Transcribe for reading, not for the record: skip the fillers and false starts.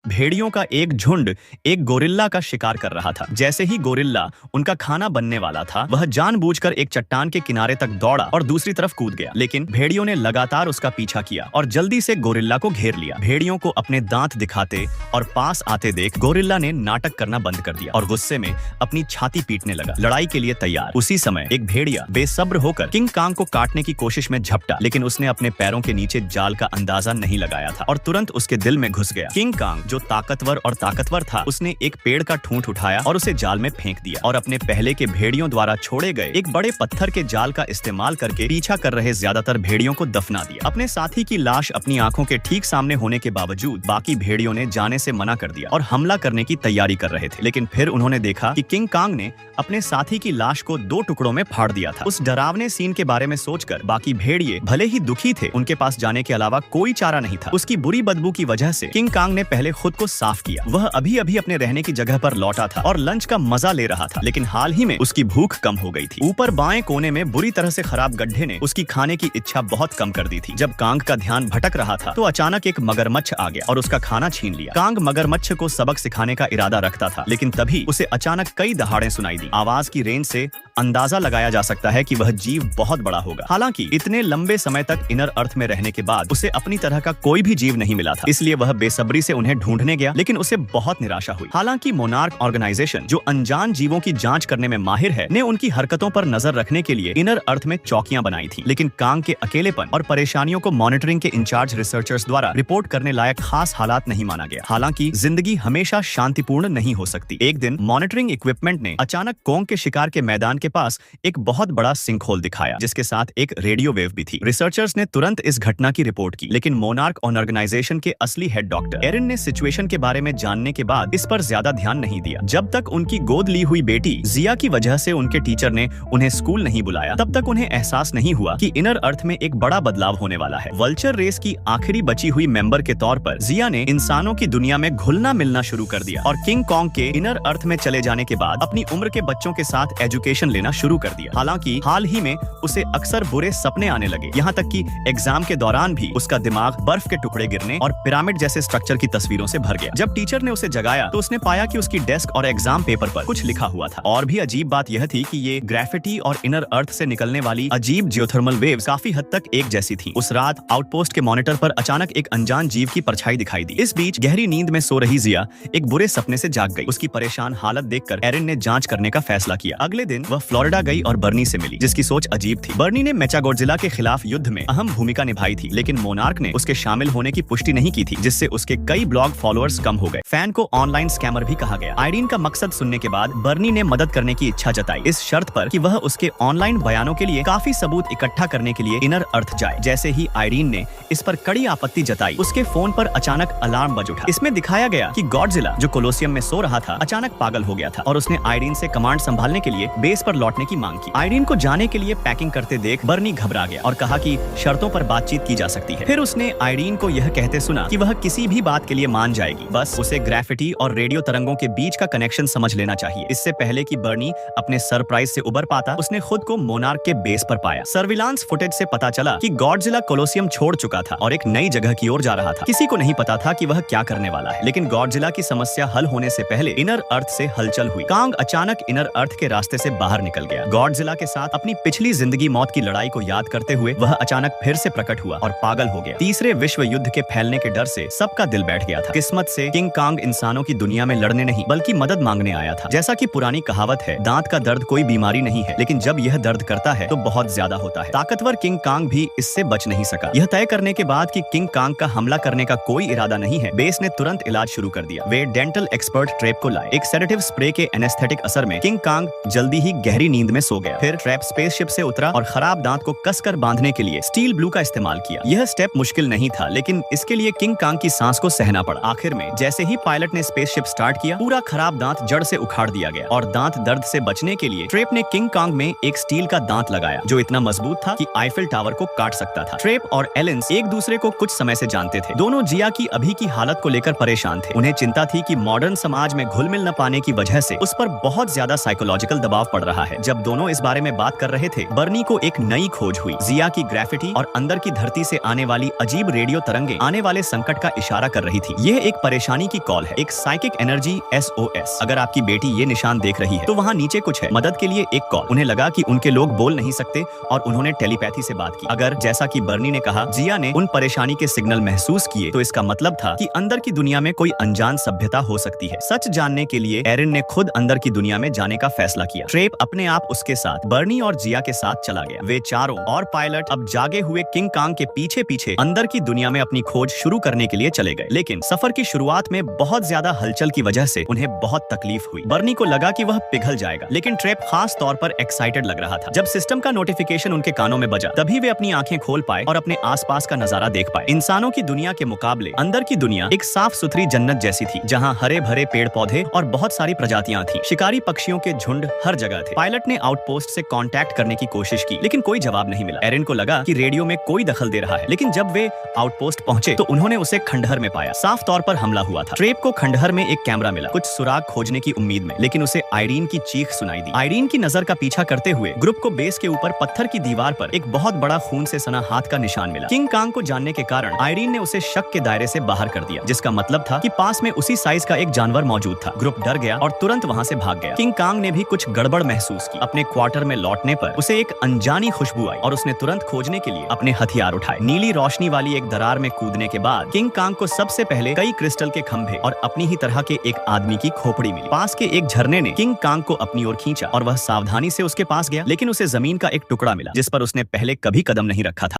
भेड़ियों का एक झुंड एक गोरिल्ला का शिकार कर रहा था। जैसे ही गोरिल्ला उनका खाना बनने वाला था, वह जानबूझकर एक चट्टान के किनारे तक दौड़ा और दूसरी तरफ कूद गया। लेकिन भेड़ियों ने लगातार उसका पीछा किया और जल्दी से गोरिल्ला को घेर लिया। भेड़ियों को अपने दांत दिखाते और पास आते देख गोरिल्ला ने नाटक करना बंद कर दिया और गुस्से में अपनी छाती पीटने लगा, लड़ाई के लिए तैयार। उसी समय एक भेड़िया बेसब्र होकर किंग कांग को काटने की कोशिश में झपटा, लेकिन उसने अपने पैरों के नीचे जाल का अंदाजा नहीं लगाया था और तुरंत उसके दिल में घुस गया। किंग कांग जो ताकतवर था, उसने एक पेड़ का ठूंठ उठाया और उसे जाल में फेंक दिया और अपने पहले के भेड़ियों द्वारा छोड़े गए एक बड़े पत्थर के जाल का इस्तेमाल करके पीछा कर रहे ज्यादातर भेड़ियों को दफना दिया। अपने साथी की लाश अपनी आंखों के ठीक सामने होने के बावजूद बाकी भेड़ियों ने जाने से मना कर दिया और हमला करने की तैयारी कर रहे थे। लेकिन फिर उन्होंने देखा कि किंग कांग ने अपने साथी की लाश को 2 टुकड़ों में फाड़ दिया था। उस डरावने सीन के बारे में सोचकर बाकी भेड़िए भले ही दुखी थे, उनके पास जाने के अलावा कोई चारा नहीं था। उसकी बुरी बदबू की वजह से किंग कांग ने पहले खुद को साफ किया। वह अभी अभी अपने रहने की जगह पर लौटा था और लंच का मजा ले रहा था, लेकिन हाल ही में उसकी भूख कम हो गई थी। ऊपर बाएं कोने में बुरी तरह से खराब गड्ढे ने उसकी खाने की इच्छा बहुत कम कर दी थी। जब कांग का ध्यान भटक रहा था तो अचानक एक मगरमच्छ आ गया और उसका खाना छीन लिया। कांग मगरमच्छ को सबक सिखाने का इरादा रखता था, लेकिन तभी उसे अचानक कई दहाड़ें सुनाई दी। आवाज की रेंज से अंदाजा लगाया जा सकता है कि वह जीव बहुत बड़ा होगा। हालांकि इतने लंबे समय तक इनर अर्थ में रहने के बाद उसे अपनी तरह का कोई भी जीव नहीं मिला था, इसलिए वह बेसब्री से उन्हें ढूंढने गया, लेकिन उसे बहुत निराशा हुई। हालांकि मोनार्क ऑर्गेनाइजेशन, जो अनजान जीवों की जांच करने में माहिर है, ने उनकी हरकतों पर नजर रखने के लिए इनर अर्थ में चौकियां बनाई थी। लेकिन कांग के अकेलेपन और परेशानियों को मॉनिटरिंग के इंचार्ज रिसर्चर्स द्वारा रिपोर्ट करने लायक खास हालात नहीं माना गया। हालांकि जिंदगी हमेशा शांतिपूर्ण नहीं हो सकती। एक दिन मॉनिटरिंग इक्विपमेंट ने अचानक कोंग के शिकार के मैदान के पास एक बहुत बड़ा सिंक होल दिखाया, जिसके साथ एक रेडियो वेव भी थी। रिसर्चर्स ने तुरंत इस घटना की रिपोर्ट की, लेकिन मोनार्क ऑर्गेनाइजेशन के असली हेड डॉक्टर एरिन ने सिचुएशन के बारे में जानने के बाद इस पर ज्यादा ध्यान नहीं दिया। जब तक उनकी गोद ली हुई बेटी जिया की वजह से उनके टीचर ने उन्हें स्कूल नहीं बुलाया, तब तक उन्हें एहसास नहीं हुआ कि इनर अर्थ में एक बड़ा बदलाव होने वाला है। वल्चर रेस की आखिरी बची हुई मेंबर के तौर पर जिया ने इंसानों की दुनिया में घुलना मिलना शुरू कर दिया और किंग कॉन्ग के इनर अर्थ में चले जाने के बाद अपनी उम्र के बच्चों के साथ एजुकेशन लेना शुरू कर दिया। हालांकि हाल ही में उसे अक्सर बुरे सपने आने लगे, यहाँ तक कि एग्जाम के दौरान भी उसका दिमाग बर्फ के टुकड़े गिरने और पिरामिड जैसे स्ट्रक्चर की तस्वीरों से भर गया। जब टीचर ने उसे जगाया तो उसने पाया कि उसकी डेस्क और एग्जाम पेपर पर कुछ लिखा हुआ था। और भी अजीब बात यह थी कि ये ग्रेफिटी और इनर अर्थ से निकलने वाली अजीब जियोथर्मल वेव्स काफी हद तक एक जैसी थी। उस रात आउटपोस्ट के मॉनिटर पर अचानक एक अनजान जीव की परछाई दिखाई दी। इस बीच गहरी नींद में सो रही जिया एक बुरे सपने से जाग गई। उसकी परेशान हालत देखकर एरिन ने जांच करने का फैसला किया। अगले दिन वह फ्लोरिडा गई और बर्नी से मिली, जिसकी सोच अजीब थी। बर्नी ने मेचागोडजिला के खिलाफ युद्ध में अहम भूमिका निभाई थी, लेकिन मोनार्क ने उसके शामिल होने की पुष्टि नहीं की थी, जिससे उसके कई ब्लॉग फॉलोअर्स कम हो गए। फैन को ऑनलाइन स्कैमर भी कहा गया। आयरीन का मकसद सुनने के बाद बर्नी ने मदद करने की इच्छा जताई, इस शर्त पर कि वह उसके ऑनलाइन बयानों के लिए काफी सबूत इकट्ठा करने के लिए इनर अर्थ जाए। जैसे ही आयरीन ने इस पर कड़ी आपत्ति जताई, उसके फोन पर अचानक अलार्म बज उठा। इसमें दिखाया गया कि गॉडजिला, जो कोलोसियम में सो रहा था, अचानक पागल हो गया था और उसने आयरीन से कमांड संभालने के लिए बेस पर लौटने की मांग की। आयरीन को जाने के लिए पैकिंग करते देख बर्नी घबरा गया और कहा कि शर्तों पर बातचीत की जा सकती है। फिर उसने आयरीन को यह कहते सुना कि वह किसी भी बात के लिए मान जाएगी, बस उसे ग्रेफिटी और रेडियो तरंगों के बीच का कनेक्शन समझ लेना चाहिए। इससे पहले कि बर्नी अपने सरप्राइज से उबर पाता, उसने खुद को मोनार्क के बेस पर पाया। सर्विलांस फुटेज से पता चला कि गॉडजिला कोलोसियम छोड़ चुका था और एक नई जगह की ओर जा रहा था। किसी को नहीं पता था कि वह क्या करने वाला है, लेकिन गॉडजिला की समस्या हल होने से पहले इनर अर्थ से हलचल हुई। कांग अचानक इनर अर्थ के रास्ते से बाहर निकल गया। गॉडजिला के साथ अपनी पिछली जिंदगी मौत की लड़ाई को याद करते हुए वह अचानक फिर से प्रकट हुआ और पागल हो गया। तीसरे विश्व युद्ध के फैलने के डर से सबका दिल बैठ गया था। किस्मत से किंग कांग इंसानों की दुनिया में लड़ने नहीं बल्कि मदद मांगने आया था। जैसा कि पुरानी कहावत है, दांत का दर्द कोई बीमारी नहीं है, लेकिन जब यह दर्द करता है तो बहुत ज्यादा होता है। ताकतवर किंग कांग भी इससे बच नहीं सका। यह तय करने के बाद कि किंग कांग का हमला करने का कोई इरादा नहीं है, बेस ने तुरंत इलाज शुरू कर दिया। वे डेंटल एक्सपर्ट ट्रेप को लाए। एक सेडेटिव स्प्रे के एनेस्थेटिक असर में किंग कांग जल्दी ही गहरी नींद में सो गया। फिर ट्रैप स्पेसशिप से उतरा और खराब दांत को कसकर बांधने के लिए स्टील ब्लू का इस्तेमाल किया। यह स्टेप मुश्किल नहीं था, लेकिन इसके लिए किंग कांग की सांस को सहना पड़ा। आखिर में जैसे ही पायलट ने स्पेसशिप स्टार्ट किया, पूरा खराब दांत जड़ से उखाड़ दिया गया और दांत दर्द से बचने के लिए ट्रेप ने किंग कांग में एक स्टील का दांत लगाया, जो इतना मजबूत था कि आईफिल टावर को काट सकता था। ट्रेप और एलिन्स एक दूसरे को कुछ समय से जानते थे। दोनों जिया की अभी की हालत को लेकर परेशान थे। उन्हें चिंता थी कि मॉडर्न समाज में घुल मिल न पाने की वजह से उस पर बहुत ज्यादा साइकोलॉजिकल दबाव पड़ रहा रहा है। जब दोनों इस बारे में बात कर रहे थे, बर्नी को एक नई खोज हुई। जिया की ग्रेफिटी और अंदर की धरती से आने वाली अजीब रेडियो तरंगे आने वाले संकट का इशारा कर रही थी। यह एक परेशानी की कॉल है, एक साइकिक एनर्जी SOS। अगर आपकी बेटी ये निशान देख रही है तो वहाँ नीचे कुछ है, मदद के लिए एक कॉल। उन्हें लगा कि उनके लोग बोल नहीं सकते और उन्होंने टेलीपैथी से बात की। अगर जैसा कि बर्नी ने कहा, जिया ने उन परेशानी के सिग्नल महसूस किए, तो इसका मतलब था कि अंदर की दुनिया में कोई अनजान सभ्यता हो सकती है। सच जानने के लिए एरिन ने खुद अंदर की दुनिया में जाने का फैसला किया। ट्रेप अपने आप उसके साथ बर्नी और जिया के साथ चला गया। वे चारों और पायलट अब जागे हुए किंग कांग के पीछे पीछे अंदर की दुनिया में अपनी खोज शुरू करने के लिए चले गए। लेकिन सफर की शुरुआत में बहुत ज्यादा हलचल की वजह से उन्हें बहुत तकलीफ हुई। बर्नी को लगा कि वह पिघल जाएगा, लेकिन ट्रेप खास तौर पर एक्साइटेड लग रहा था। जब सिस्टम का नोटिफिकेशन उनके कानों में बजा, तभी वे अपनी आंखें खोल पाए और अपने आसपास का नजारा देख पाए। इंसानों की दुनिया के मुकाबले अंदर की दुनिया एक साफ सुथरी जन्नत जैसी थी, जहां हरे भरे पेड़ पौधे और बहुत सारी प्रजातियां थी। शिकारी पक्षियों के झुंड हर जगह थे। पायलट ने आउटपोस्ट से कांटेक्ट करने की कोशिश की, लेकिन कोई जवाब नहीं मिला। एरिन को लगा कि रेडियो में कोई दखल दे रहा है, लेकिन जब वे आउटपोस्ट पहुंचे तो उन्होंने उसे खंडहर में पाया। साफ तौर पर हमला हुआ था। ट्रेप को खंडहर में एक कैमरा मिला, कुछ सुराग खोजने की उम्मीद में, लेकिन उसे आयरीन की चीख सुनाई दी। आयरीन की नजर का पीछा करते हुए ग्रुप को बेस के ऊपर पत्थर की दीवार पर एक बहुत बड़ा खून से सना हाथ का निशान मिला। किंग कांग को जानने के कारण आयरीन ने उसे शक के दायरे से बाहर कर दिया, जिसका मतलब था कि पास में उसी साइज का एक जानवर मौजूद था। ग्रुप डर गया और तुरंत वहां से भाग गया। किंग कांग ने भी कुछ गड़बड़ महसूस की। अपने क्वार्टर में लौटने पर उसे एक अनजानी खुशबू आई और उसने तुरंत खोजने के लिए अपने हथियार उठाए। नीली रोशनी वाली एक दरार में कूदने के बाद किंग कांग को सबसे पहले कई क्रिस्टल के खंभे और अपनी ही तरह के एक आदमी की खोपड़ी मिली। पास के एक झरने ने किंग कांग को अपनी ओर खींचा और वह सावधानी से उसके पास गया, लेकिन उसे जमीन का एक टुकड़ा मिला जिस पर उसने पहले कभी कदम नहीं रखा था।